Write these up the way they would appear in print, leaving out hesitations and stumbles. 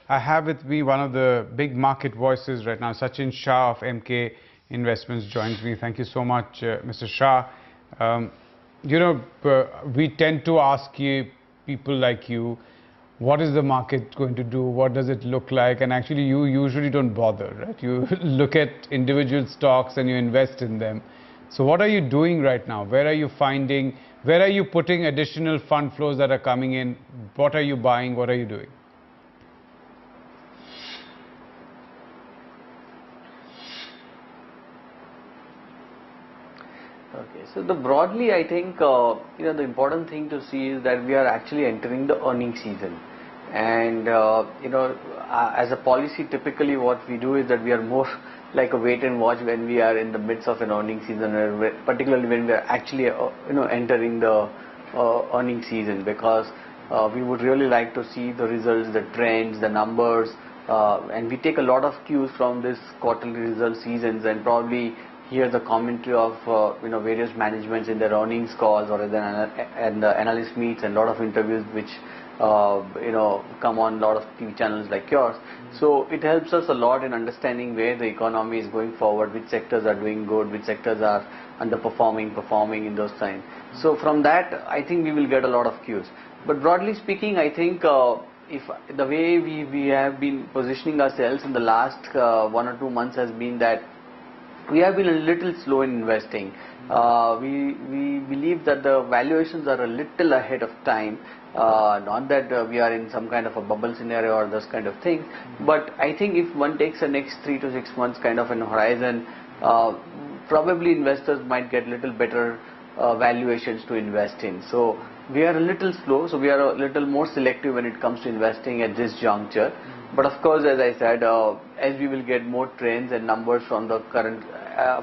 I have with me one of the big market voices right now, Sachin Shah of Emkay Investments joins me. Thank you so much, Mr. Shah. Um, we tend to ask people like you, what is the market going to do? What does it look like? And actually, you usually don't bother, right? You look at individual stocks and you invest in them. So what are you doing right now? Where are you putting additional fund flows that are coming in? What are you buying? What are you doing? Okay, so broadly, I think the important thing to see is that we are actually entering the earning season, and as a policy, typically what we do is that we are more like a wait and watch when we are in the midst of an earning season, or particularly when we are actually entering the earning season, because we would really like to see the results, the trends, the numbers, and we take a lot of cues from this quarterly result seasons, and probably hear the commentary of various managements in their earnings calls or and the analyst meets, and a lot of interviews which come on a lot of TV channels like yours. So it helps us a lot in understanding where the economy is going forward, which sectors are doing good, which sectors are underperforming, performing in those times. So from that, I think we will get a lot of cues. But broadly speaking, I think if the way we have been positioning ourselves in the last 1 or 2 months has been that we have been a little slow in investing. We believe that the valuations are a little ahead of time. Not that we are in some kind of a bubble scenario or this kind of thing, but I think if one takes the next 3 to 6 months kind of an horizon, probably investors might get little better valuations to invest in. So we are a little slow, so we are a little more selective when it comes to investing at this juncture. But of course, as I said, as we will get more trends and numbers from the current,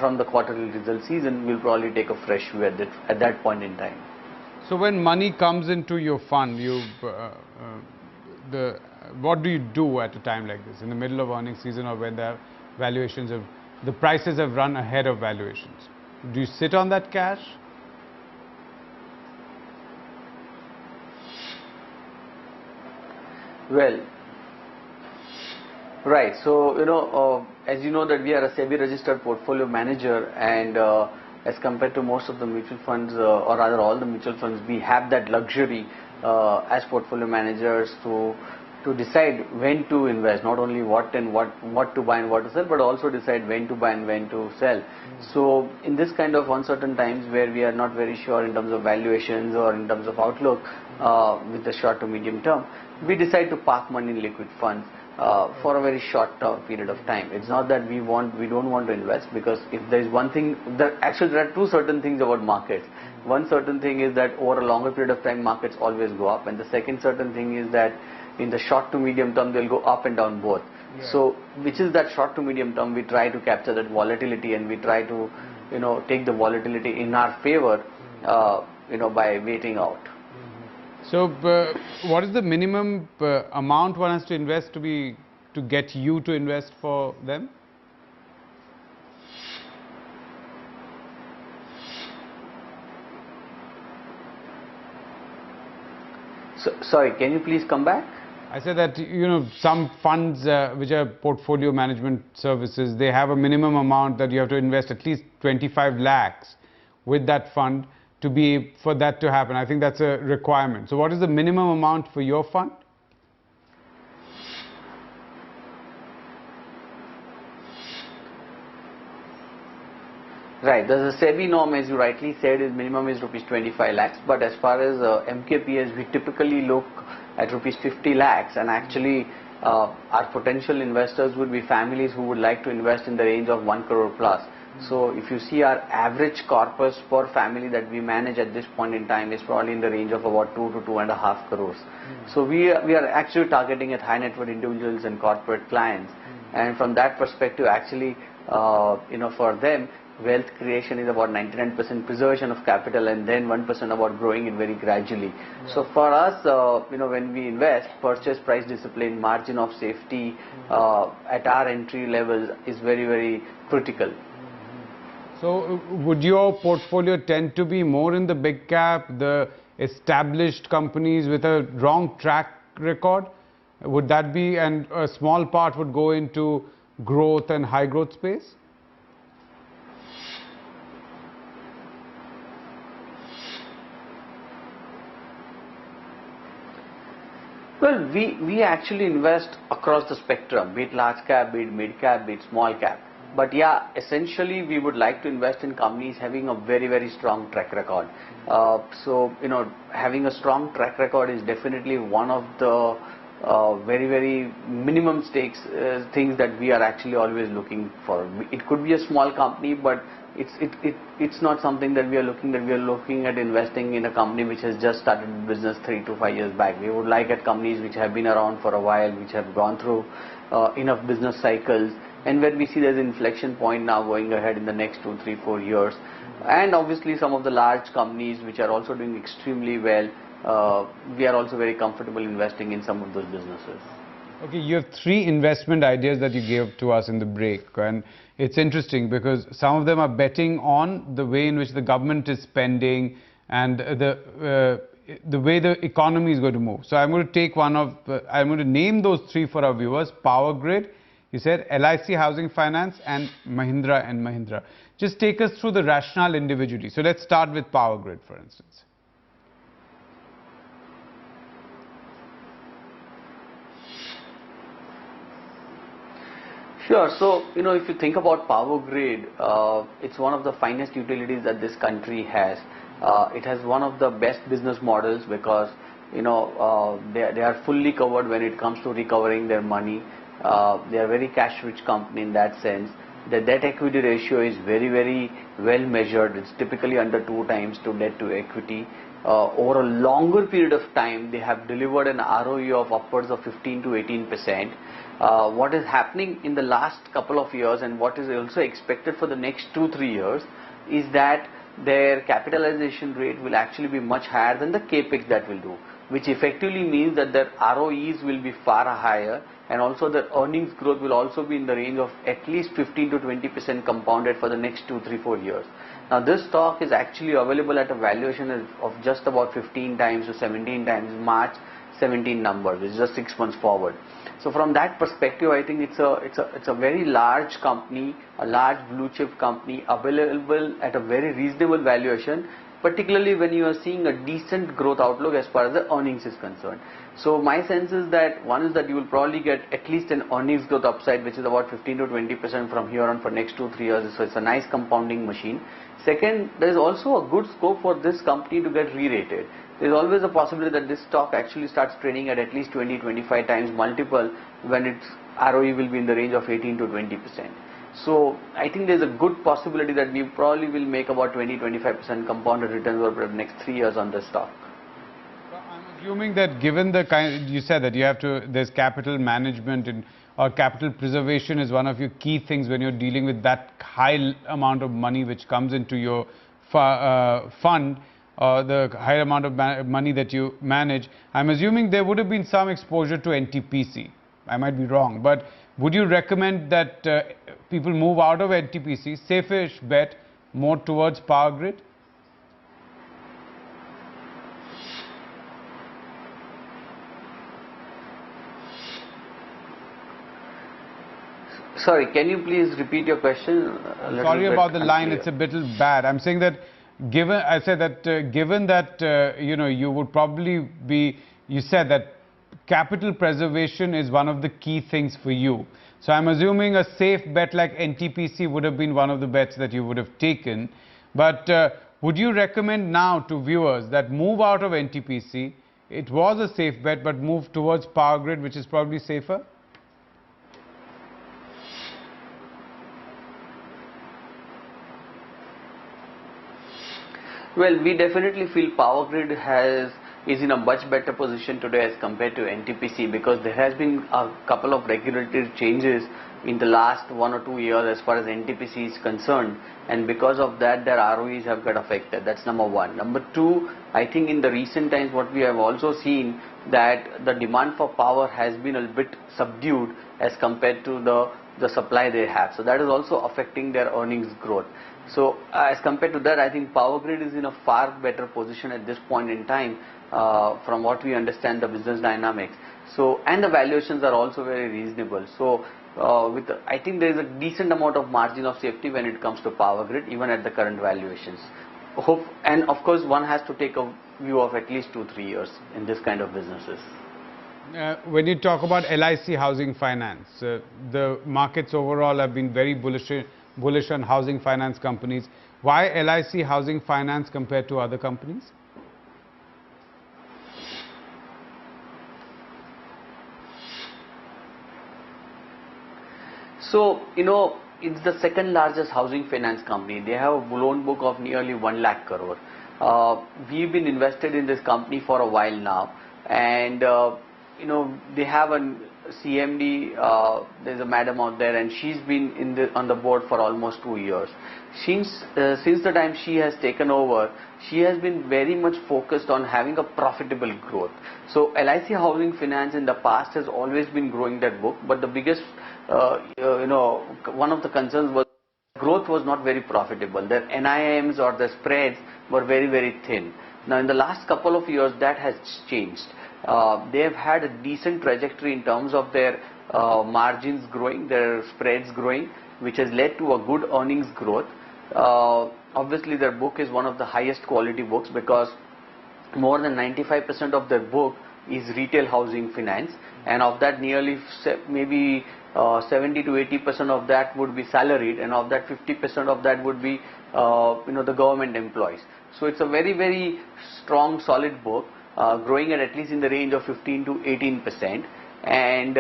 from the quarterly result season, we'll probably take a fresh view at that point in time. So when money comes into your fund, what do you do at a time like this, in the middle of earnings season, or when the prices have run ahead of valuations? Do you sit on that cash? Well, right. So, as you know that we are a SEBI registered portfolio manager, and as compared to most of the mutual funds, or rather all the mutual funds, we have that luxury as portfolio managers to decide when to invest, not only what to buy and what to sell, but also decide when to buy and when to sell. So in this kind of uncertain times where we are not very sure in terms of valuations or in terms of outlook with the short to medium term, we decide to park money in liquid funds for a very short period of time. It's not that we don't want to invest, because if there is one thing, actually there are two certain things about markets. One certain thing is that over a longer period of time markets always go up, and the second certain thing is that in the short to medium term they'll go up and down both. Yeah. So which is that short to medium term, we try to capture that volatility, and we try to take the volatility in our favor by waiting out. So, what is the minimum amount one has to invest to get you to invest for them? So, sorry, can you please come back? I said that some funds which are portfolio management services, they have a minimum amount that you have to invest at least 25 lakhs with that fund for that to happen. I think that's a requirement. So what is the minimum amount for your fund? Right, there's a SEBI norm, as you rightly said, is minimum is rupees 25 lakhs, but as far as MKPS, we typically look at rupees 50 lakhs, and actually our potential investors would be families who would like to invest in the range of 1 crore plus. So if you see our average corpus per family that we manage at this point in time is probably in the range of about 2 to 2.5 crores. So we are actually targeting at high net worth individuals and corporate clients, and from that perspective, actually, for them, wealth creation is about 99% preservation of capital, and then 1% about growing it very gradually. So for us, when we invest, purchase price discipline, margin of safety at our entry levels is very, very critical. So would your portfolio tend to be more in the big cap, the established companies with a wrong track record? Would that be, and a small part would go into growth and high growth space? Well, we actually invest across the spectrum, be it large cap, be it mid cap, be it small cap. But yeah, essentially we would like to invest in companies having a very, very strong track record. Having a strong track record is definitely one of the very, very minimum stakes things that we are actually always looking for. It could be a small company, but it's not something that we are looking at investing in a company which has just started business 3 to 5 years back. We would like at companies which have been around for a while, which have gone through enough business cycles, and where we see there's an inflection point now going ahead in the next 2, 3, 4 years. And obviously some of the large companies which are also doing extremely well, we are also very comfortable investing in some of those businesses. Okay, you have 3 investment ideas that you gave to us in the break, and it's interesting because some of them are betting on the way in which the government is spending and the way the economy is going to move. So I'm going to take I'm going to name those 3 for our viewers. Power Grid, you said LIC Housing Finance, and Mahindra and Mahindra. Just take us through the rationale individually. So let's start with Power Grid, for instance. Sure. So, if you think about Power Grid, it's one of the finest utilities that this country has. It has one of the best business models because, they are fully covered when it comes to recovering their money. They are very cash-rich company in that sense. The debt-equity ratio is very, very well measured. It's typically under 2 times to debt to equity. Over a longer period of time, they have delivered an ROE of upwards of 15 to 18%. What is happening in the last couple of years and what is also expected for the next 2-3 years is that their capitalization rate will actually be much higher than the capex that will do, which effectively means that their ROEs will be far higher, and also their earnings growth will also be in the range of at least 15 to 20% compounded for the next 2, 3, 4 years. Now this stock is actually available at a valuation of just about 15 times to 17 times March 17 numbers. It's just 6 months forward. So from that perspective, I think it's a very large company, a large blue chip company available at a very reasonable valuation, particularly when you are seeing a decent growth outlook as far as the earnings is concerned. So my sense is that one is that you will probably get at least an earnings growth upside, which is about 15 to 20% from here on for next 2-3 years. So it's a nice compounding machine. Second, there is also a good scope for this company to get re-rated. There is always a possibility that this stock actually starts trading at least 20-25 times multiple when its ROE will be in the range of 18 to 20%. So I think there's a good possibility that we probably will make about 20-25% compounded returns over the next 3 years on this stock. So I'm assuming that given the kind, you said that you have to, there's capital management or capital preservation is one of your key things when you're dealing with that high amount of money which comes into your fund, the high amount of money that you manage. I'm assuming there would have been some exposure to NTPC. I might be wrong, but would you recommend that people move out of NTPC, safe-ish bet, more towards Power Grid? Sorry, can you please repeat your question? Sorry about the line, it's a bit bad. I'm saying that given that you would probably be, you said that capital preservation is one of the key things for you. So I'm assuming a safe bet like NTPC would have been one of the bets that you would have taken. But would you recommend now to viewers that move out of NTPC? It was a safe bet, but move towards Power Grid, which is probably safer? Well, we definitely feel Power Grid is in a much better position today as compared to NTPC, because there has been a couple of regulatory changes in the last 1 or 2 years as far as NTPC is concerned, and because of that their ROEs have got affected. That's number one. Number two, I think in the recent times what we have also seen that the demand for power has been a bit subdued as compared to the supply they have. So that is also affecting their earnings growth. So as compared to that, I think Power Grid is in a far better position at this point in time from what we understand the business dynamics. So, and the valuations are also very reasonable. So, I think there is a decent amount of margin of safety when it comes to Power Grid, even at the current valuations. And of course, one has to take a view of at least 2-3 years in this kind of businesses. When you talk about LIC Housing Finance, the markets overall have been very bullish on housing finance companies. Why LIC Housing Finance compared to other companies? So, it's the second largest housing finance company. They have a loan book of nearly 1 lakh crore. We've been invested in this company for a while now, and they have a CMD. There's a madam out there, and she's been on the board for almost 2 years. Since the time she has taken over, she has been very much focused on having a profitable growth. So LIC Housing Finance in the past has always been growing that book, but the biggest one of the concerns was growth was not very profitable. Their NIMs or the spreads were very, very thin. Now in the last couple of years that has changed. They have had a decent trajectory in terms of their margins growing, their spreads growing, which has led to a good earnings growth. Obviously their book is one of the highest quality books, because more than 95% of their book is retail housing finance, and of that nearly maybe 70 to 80% of that would be salaried, and of that 50% of that would be the government employees. So it's a very, very strong, solid book, growing at least in the range of 15 to 18%, and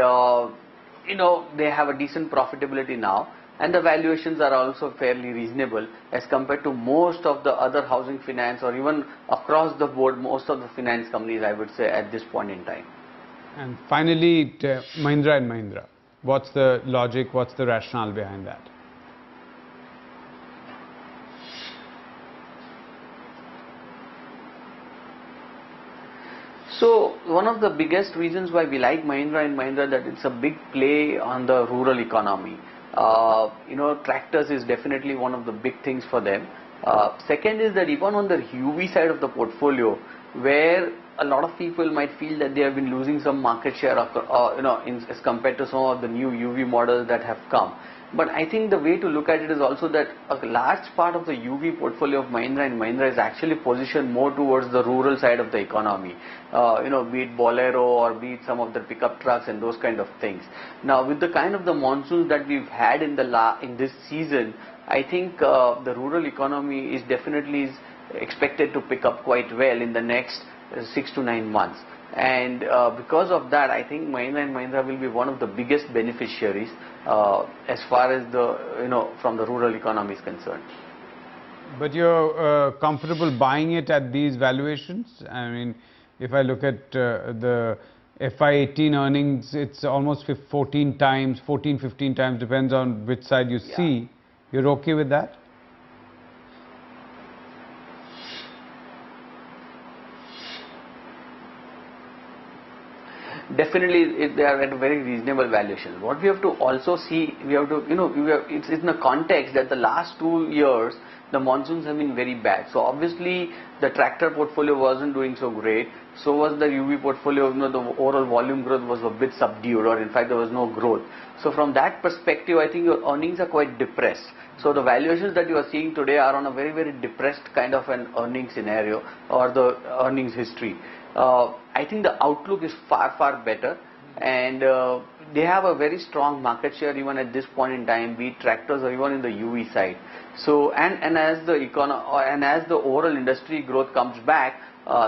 they have a decent profitability now, and the valuations are also fairly reasonable as compared to most of the other housing finance, or even across the board most of the finance companies, I would say, at this point in time. And finally, Mahindra and Mahindra. What's the logic, what's the rationale behind that? So one of the biggest reasons why we like Mahindra and Mahindra, that it's a big play on the rural economy. Tractors is definitely one of the big things for them. Second is that even on the UV side of the portfolio, where a lot of people might feel that they have been losing some market share, as compared to some of the new UV models that have come. But I think the way to look at it is also that a large part of the UV portfolio of Mahindra and Mahindra is actually positioned more towards the rural side of the economy. Be it Bolero or be it some of the pickup trucks and those kind of things. Now, with the kind of the monsoons that we've had in this season, I think the rural economy is definitely expected to pick up quite well in the next 6 to 9 months. And because of that, I think Mahindra and Mahindra will be one of the biggest beneficiaries as far as from the rural economy is concerned. But you're comfortable buying it at these valuations? I mean, if I look at the FY18 earnings, it's almost 14 times, 14, 15 times, depends on which side you see. You're okay with that? Definitely, they are at a very reasonable valuation. What we have to also see, it's in the context that the last 2 years, the monsoons have been very bad. So obviously, the tractor portfolio wasn't doing so great. So was the UV portfolio. The overall volume growth was a bit subdued, or in fact, there was no growth. So from that perspective, I think your earnings are quite depressed. So the valuations that you are seeing today are on a very, very depressed kind of an earning scenario, or the earnings history. I think the outlook is far, far better, and they have a very strong market share even at this point in time, be it tractors or even in the UV side. So and as the overall industry growth comes back,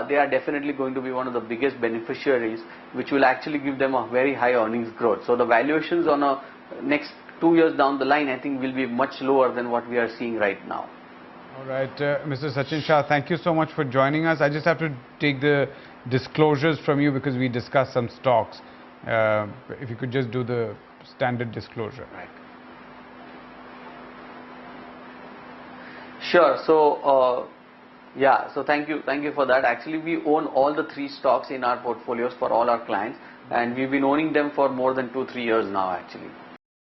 they are definitely going to be one of the biggest beneficiaries, which will actually give them a very high earnings growth. So the valuations on a next 2 years down the line, I think, will be much lower than what we are seeing right now. All right, Mr. Sachin Shah, thank you so much for joining us. I just have to take the disclosures from you because we discussed some stocks. If you could just do the standard disclosure. Right. Sure. So, so thank you for that. Actually, we own all the 3 stocks in our portfolios for all our clients, and we've been owning them for more than 2-3 years now, actually.